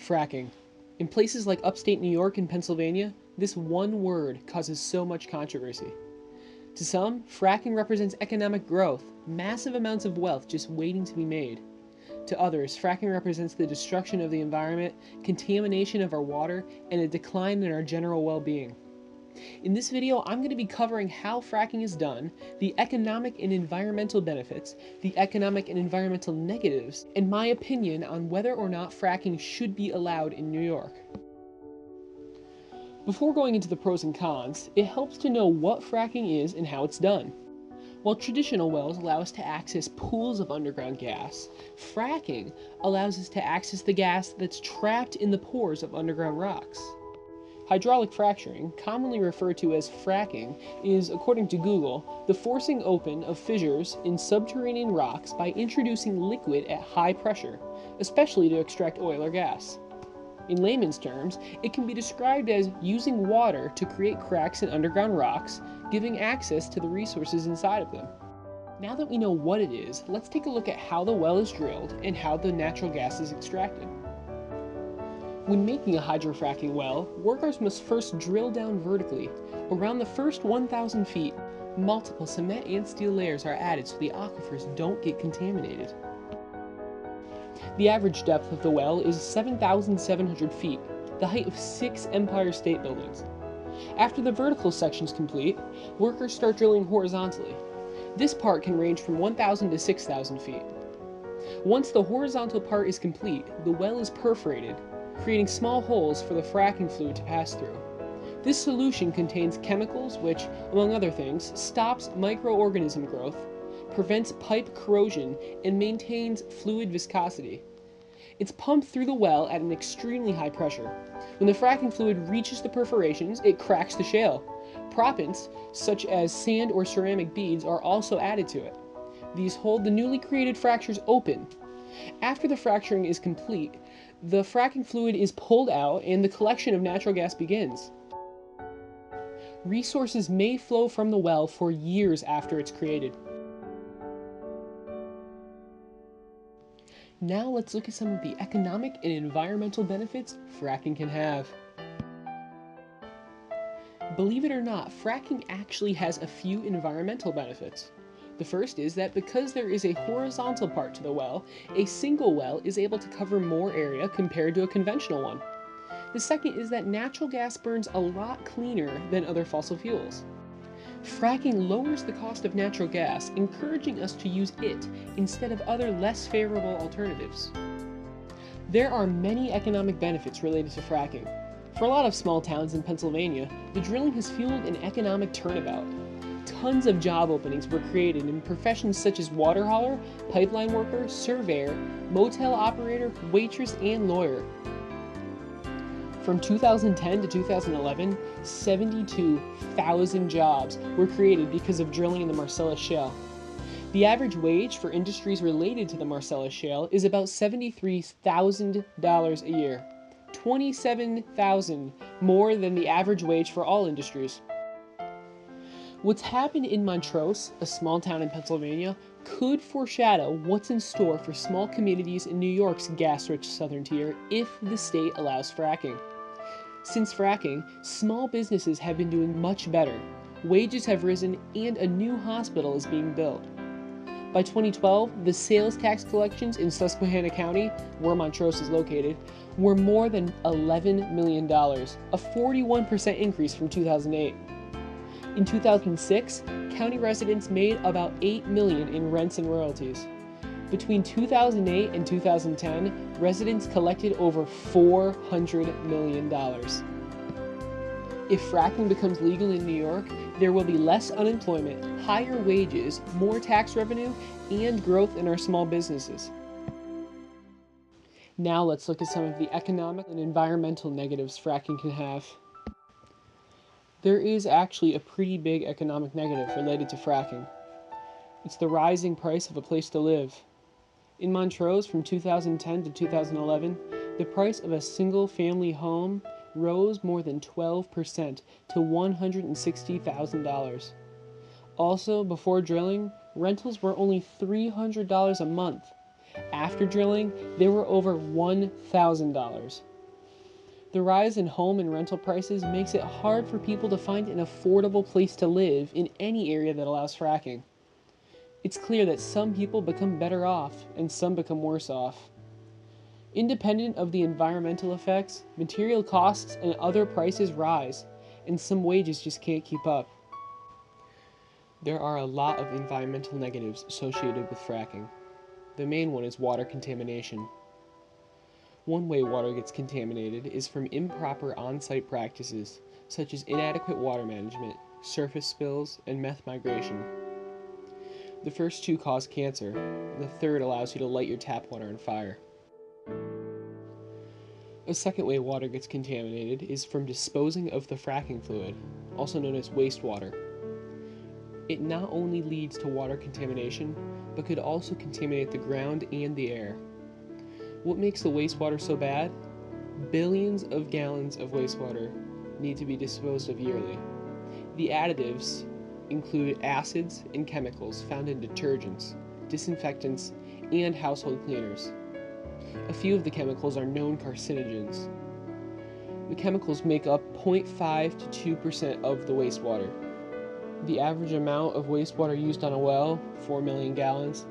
Fracking. In places like upstate New York and Pennsylvania, this one word causes so much controversy. To some, fracking represents economic growth, massive amounts of wealth just waiting to be made. To others, fracking represents the destruction of the environment, contamination of our water, and a decline in our general well-being. In this video, I'm going to be covering how fracking is done, the economic and environmental benefits, the economic and environmental negatives, and my opinion on whether or not fracking should be allowed in New York. Before going into the pros and cons, it helps to know what fracking is and how it's done. While traditional wells allow us to access pools of underground gas, fracking allows us to access the gas that's trapped in the pores of underground rocks. Hydraulic fracturing, commonly referred to as fracking, is, according to Google, the forcing open of fissures in subterranean rocks by introducing liquid at high pressure, especially to extract oil or gas. In layman's terms, it can be described as using water to create cracks in underground rocks, giving access to the resources inside of them. Now that we know what it is, let's take a look at how the well is drilled and how the natural gas is extracted. When making a hydrofracking well, workers must first drill down vertically. Around the first 1,000 feet, multiple cement and steel layers are added so the aquifers don't get contaminated. The average depth of the well is 7,700 feet, the height of 6 Empire State Buildings. After the vertical section is complete, workers start drilling horizontally. This part can range from 1,000 to 6,000 feet. Once the horizontal part is complete, the well is perforated, creating small holes for the fracking fluid to pass through. This solution contains chemicals which, among other things, stops microorganism growth, prevents pipe corrosion, and maintains fluid viscosity. It's pumped through the well at an extremely high pressure. When the fracking fluid reaches the perforations, it cracks the shale. Proppants, such as sand or ceramic beads, are also added to it. These hold the newly created fractures open. After the fracturing is complete, the fracking fluid is pulled out and the collection of natural gas begins. Resources may flow from the well for years after it's created. Now let's look at some of the economic and environmental benefits fracking can have. Believe it or not, fracking actually has a few environmental benefits. The first is that because there is a horizontal part to the well, a single well is able to cover more area compared to a conventional one. The second is that natural gas burns a lot cleaner than other fossil fuels. Fracking lowers the cost of natural gas, encouraging us to use it instead of other less favorable alternatives. There are many economic benefits related to fracking. For a lot of small towns in Pennsylvania, the drilling has fueled an economic turnabout. Tons of job openings were created in professions such as water hauler, pipeline worker, surveyor, motel operator, waitress, and lawyer. From 2010 to 2011, 72,000 jobs were created because of drilling in the Marcellus Shale. The average wage for industries related to the Marcellus Shale is about $73,000 a year, $27,000 more than the average wage for all industries. What's happened in Montrose, a small town in Pennsylvania, could foreshadow what's in store for small communities in New York's gas-rich southern tier if the state allows fracking. Since fracking, small businesses have been doing much better, wages have risen, and a new hospital is being built. By 2012, the sales tax collections in Susquehanna County, where Montrose is located, were more than $11 million, a 41% increase from 2008. In 2006, county residents made about $8 million in rents and royalties. Between 2008 and 2010, residents collected over $400 million. If fracking becomes legal in New York, there will be less unemployment, higher wages, more tax revenue, and growth in our small businesses. Now let's look at some of the economic and environmental negatives fracking can have. There is actually a pretty big economic negative related to fracking. It's the rising price of a place to live. In Montrose, from 2010 to 2011, the price of a single-family home rose more than 12% to $160,000. Also, before drilling, rentals were only $300 a month. After drilling, they were over $1,000. The rise in home and rental prices makes it hard for people to find an affordable place to live in any area that allows fracking. It's clear that some people become better off and some become worse off. Independent of the environmental effects, material costs and other prices rise, and some wages just can't keep up. There are a lot of environmental negatives associated with fracking. The main one is water contamination. One way water gets contaminated is from improper on-site practices, such as inadequate water management, surface spills, and meth migration. The first two cause cancer, the third allows you to light your tap water on fire. A second way water gets contaminated is from disposing of the fracking fluid, also known as wastewater. It not only leads to water contamination, but could also contaminate the ground and the air. What makes the wastewater so bad? Billions of gallons of wastewater need to be disposed of yearly. The additives include acids and chemicals found in detergents, disinfectants, and household cleaners. A few of the chemicals are known carcinogens. The chemicals make up 0.5 to 2% of the wastewater. The average amount of wastewater used on a well, 4 million gallons,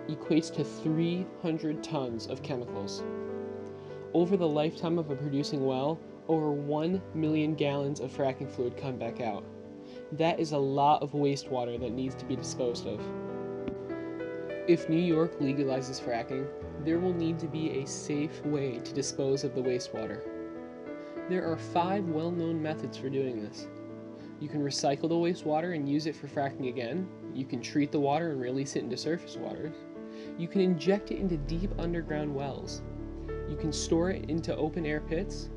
equates to 300 tons of chemicals. Over the lifetime of a producing well, over 1 million gallons of fracking fluid come back out. That is a lot of wastewater that needs to be disposed of. If New York legalizes fracking, there will need to be a safe way to dispose of the wastewater. There are 5 well-known methods for doing this. You can recycle the wastewater and use it for fracking again. You can treat the water and release it into surface waters. You can inject it into deep underground wells. You can store it into open air pits.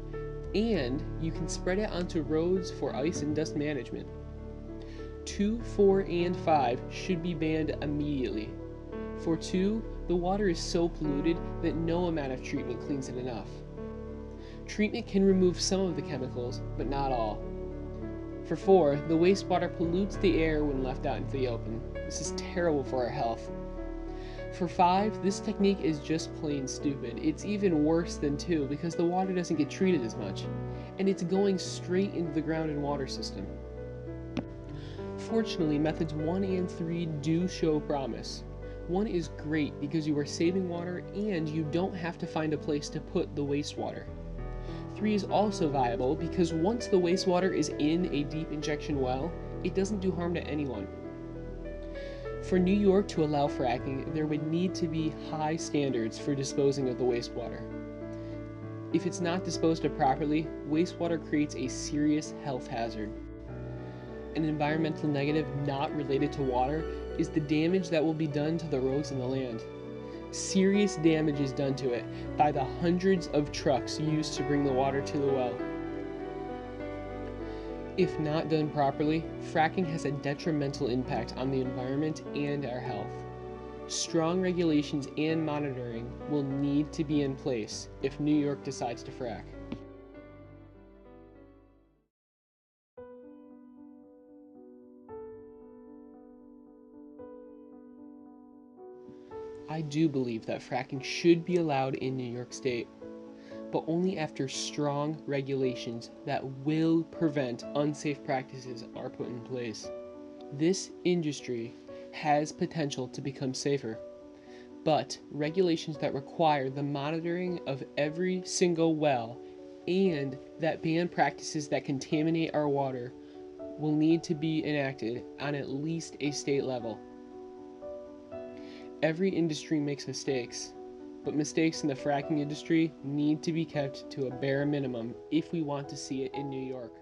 And you can spread it onto roads for ice and dust management. 2, 4, and 5 should be banned immediately. For 2, the water is so polluted that no amount of treatment cleans it enough. Treatment can remove some of the chemicals, but not all. For 4, the wastewater pollutes the air when left out into the open. This is terrible for our health. For 5, this technique is just plain stupid. It's even worse than 2 because the water doesn't get treated as much, and it's going straight into the ground and water system. Fortunately, methods 1 and 3 do show promise. 1 is great because you are saving water and you don't have to find a place to put the wastewater. 3 is also viable because once the wastewater is in a deep injection well, it doesn't do harm to anyone. For New York to allow fracking, there would need to be high standards for disposing of the wastewater. If it's not disposed of properly, wastewater creates a serious health hazard. An environmental negative not related to water is the damage that will be done to the roads and the land. Serious damage is done to it by the hundreds of trucks used to bring the water to the well. If not done properly, fracking has a detrimental impact on the environment and our health. Strong regulations and monitoring will need to be in place if New York decides to frack. I do believe that fracking should be allowed in New York State, but only after strong regulations that will prevent unsafe practices are put in place. This industry has potential to become safer, but regulations that require the monitoring of every single well and that ban practices that contaminate our water will need to be enacted on at least a state level. Every industry makes mistakes, but mistakes in the fracking industry need to be kept to a bare minimum if we want to see it in New York.